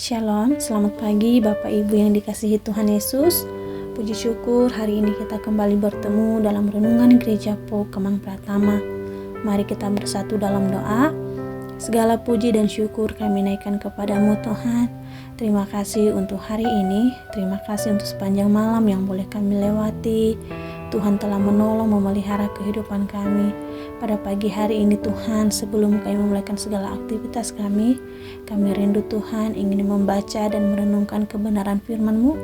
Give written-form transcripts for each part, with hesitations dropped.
Shalom, selamat pagi Bapak Ibu yang dikasihi Tuhan Yesus. Puji syukur hari ini kita kembali bertemu dalam renungan Gereja Po Kemang Pratama. Mari kita bersatu dalam doa. Segala puji dan syukur kami naikkan kepadamu Tuhan. Terima kasih untuk hari ini, terima kasih untuk sepanjang malam yang boleh kami lewati. Tuhan telah menolong memelihara kehidupan kami. Pada pagi hari ini Tuhan, sebelum kami memulaikan segala aktivitas kami rindu Tuhan ingin membaca dan merenungkan kebenaran firman-Mu.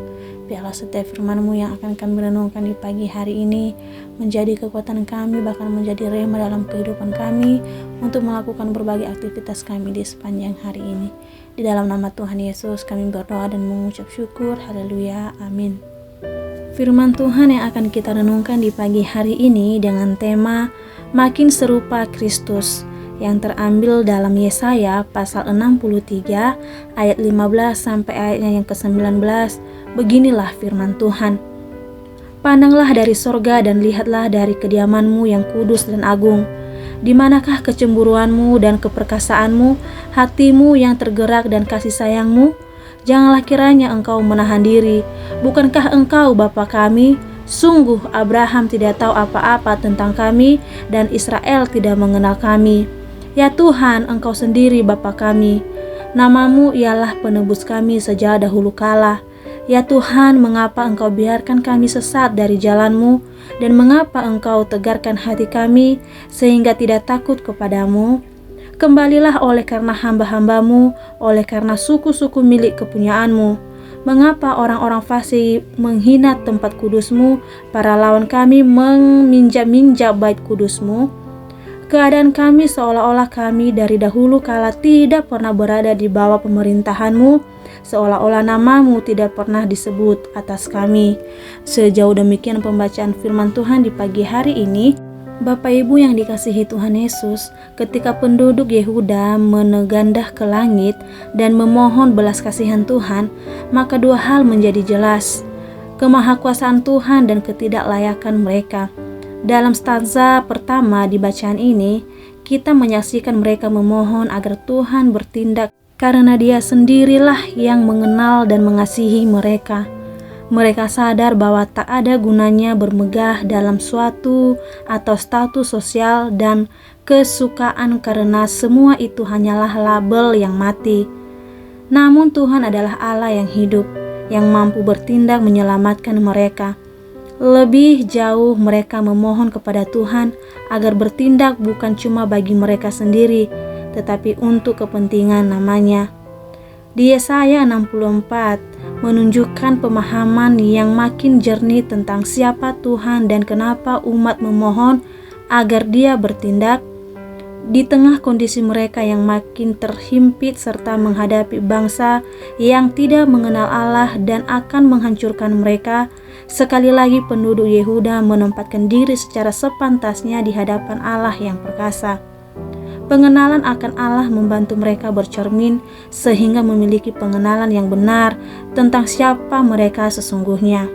Biarlah setiap firman-Mu yang akan kami renungkan di pagi hari ini menjadi kekuatan kami, bahkan menjadi rema dalam kehidupan kami untuk melakukan berbagai aktivitas kami di sepanjang hari ini. Di dalam nama Tuhan Yesus kami berdoa dan mengucap syukur. Haleluya, amin. Firman Tuhan yang akan kita renungkan di pagi hari ini dengan tema Makin Serupa Kristus, yang terambil dalam Yesaya pasal 63 ayat 15 sampai ayatnya yang ke-19. Beginilah firman Tuhan. Pandanglah dari sorga dan lihatlah dari kediaman-Mu yang kudus dan agung. Di manakah kecemburuan-Mu dan keperkasaanmu, hati-Mu yang tergerak dan kasih sayang-Mu? Janganlah kiranya Engkau menahan diri. Bukankah Engkau Bapa kami? Sungguh Abraham tidak tahu apa-apa tentang kami dan Israel tidak mengenal kami. Ya Tuhan, Engkau sendiri Bapa kami. Nama-Mu ialah penebus kami sejak dahulu kala. Ya Tuhan, mengapa Engkau biarkan kami sesat dari jalan-Mu, dan mengapa Engkau tegarkan hati kami sehingga tidak takut kepadamu? Kembalilah oleh karena hamba-hamba-Mu, oleh karena suku-suku milik kepunyaan-Mu. Mengapa orang-orang fasik menghina tempat kudus-Mu, para lawan kami meminjak-minjak bait kudus-Mu? Keadaan kami seolah-olah kami dari dahulu kala tidak pernah berada di bawah pemerintahan-Mu, seolah-olah nama-Mu tidak pernah disebut atas kami. Sejauh demikian pembacaan firman Tuhan di pagi hari ini. Bapak Ibu yang dikasihi Tuhan Yesus, ketika penduduk Yehuda menegandah ke langit dan memohon belas kasihan Tuhan, maka dua hal menjadi jelas: kemahakuasaan Tuhan dan ketidaklayakan mereka. Dalam stanza pertama di bacaan ini, kita menyaksikan mereka memohon agar Tuhan bertindak karena Dia sendirilah yang mengenal dan mengasihi mereka. Mereka sadar bahwa tak ada gunanya bermegah dalam suatu atau status sosial dan kesukaan karena semua itu hanyalah label yang mati. Namun Tuhan adalah Allah yang hidup, yang mampu bertindak menyelamatkan mereka. Lebih jauh mereka memohon kepada Tuhan agar bertindak bukan cuma bagi mereka sendiri, tetapi untuk kepentingan namanya. Di Yesaya 64 menunjukkan pemahaman yang makin jernih tentang siapa Tuhan dan kenapa umat memohon agar Dia bertindak. Di tengah kondisi mereka yang makin terhimpit serta menghadapi bangsa yang tidak mengenal Allah dan akan menghancurkan mereka, sekali lagi penduduk Yehuda menempatkan diri secara sepantasnya di hadapan Allah yang perkasa. Pengenalan akan Allah membantu mereka bercermin sehingga memiliki pengenalan yang benar tentang siapa mereka sesungguhnya.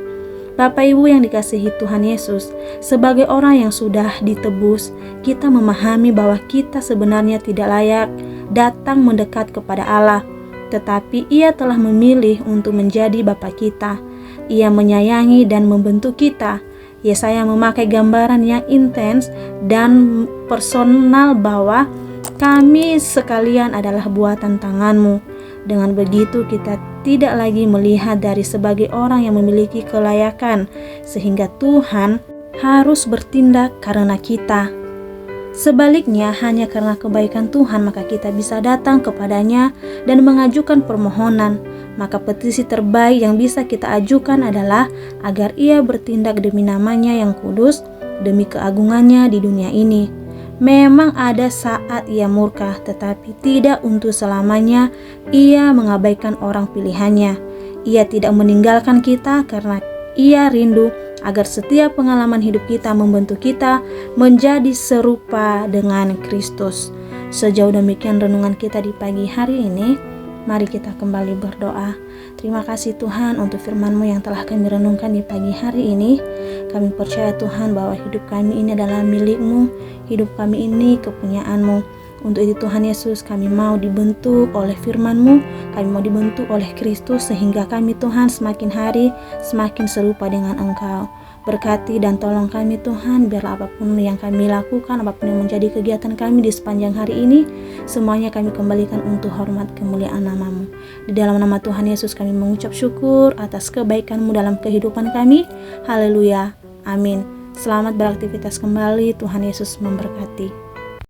Bapak Ibu yang dikasihi Tuhan Yesus, sebagai orang yang sudah ditebus, kita memahami bahwa kita sebenarnya tidak layak datang mendekat kepada Allah, tetapi Ia telah memilih untuk menjadi Bapa kita. Ia menyayangi dan membentuk kita. Yesaya memakai gambaran yang intens dan personal bahwa kami sekalian adalah buatan tangan-Mu. Dengan begitu kita tidak lagi melihat dari sebagai orang yang memiliki kelayakan, sehingga Tuhan harus bertindak karena kita. Sebaliknya, hanya karena kebaikan Tuhan maka kita bisa datang kepadanya dan mengajukan permohonan. Maka petisi terbaik yang bisa kita ajukan adalah agar Ia bertindak demi namanya yang kudus, demi keagungannya di dunia ini. Memang ada saat Ia murka, tetapi tidak untuk selamanya. Ia mengabaikan orang pilihannya. Ia tidak meninggalkan kita karena Ia rindu agar setiap pengalaman hidup kita membentuk kita menjadi serupa dengan Kristus. Sejauh demikian renungan kita di pagi hari ini. Mari kita kembali berdoa. Terima kasih Tuhan untuk firman-Mu yang telah kami renungkan di pagi hari ini. Kami percaya Tuhan bahwa hidup kami ini adalah milik-Mu, hidup kami ini kepunyaan-Mu. Untuk itu Tuhan Yesus, kami mau dibentuk oleh firman-Mu, kami mau dibentuk oleh Kristus sehingga kami Tuhan semakin hari semakin serupa dengan Engkau. Berkati dan tolong kami Tuhan, biarlah apapun yang kami lakukan, apapun yang menjadi kegiatan kami di sepanjang hari ini, semuanya kami kembalikan untuk hormat kemuliaan nama-Mu. Di dalam nama Tuhan Yesus kami mengucap syukur atas kebaikan-Mu dalam kehidupan kami. Haleluya, amin. Selamat beraktivitas kembali, Tuhan Yesus memberkati.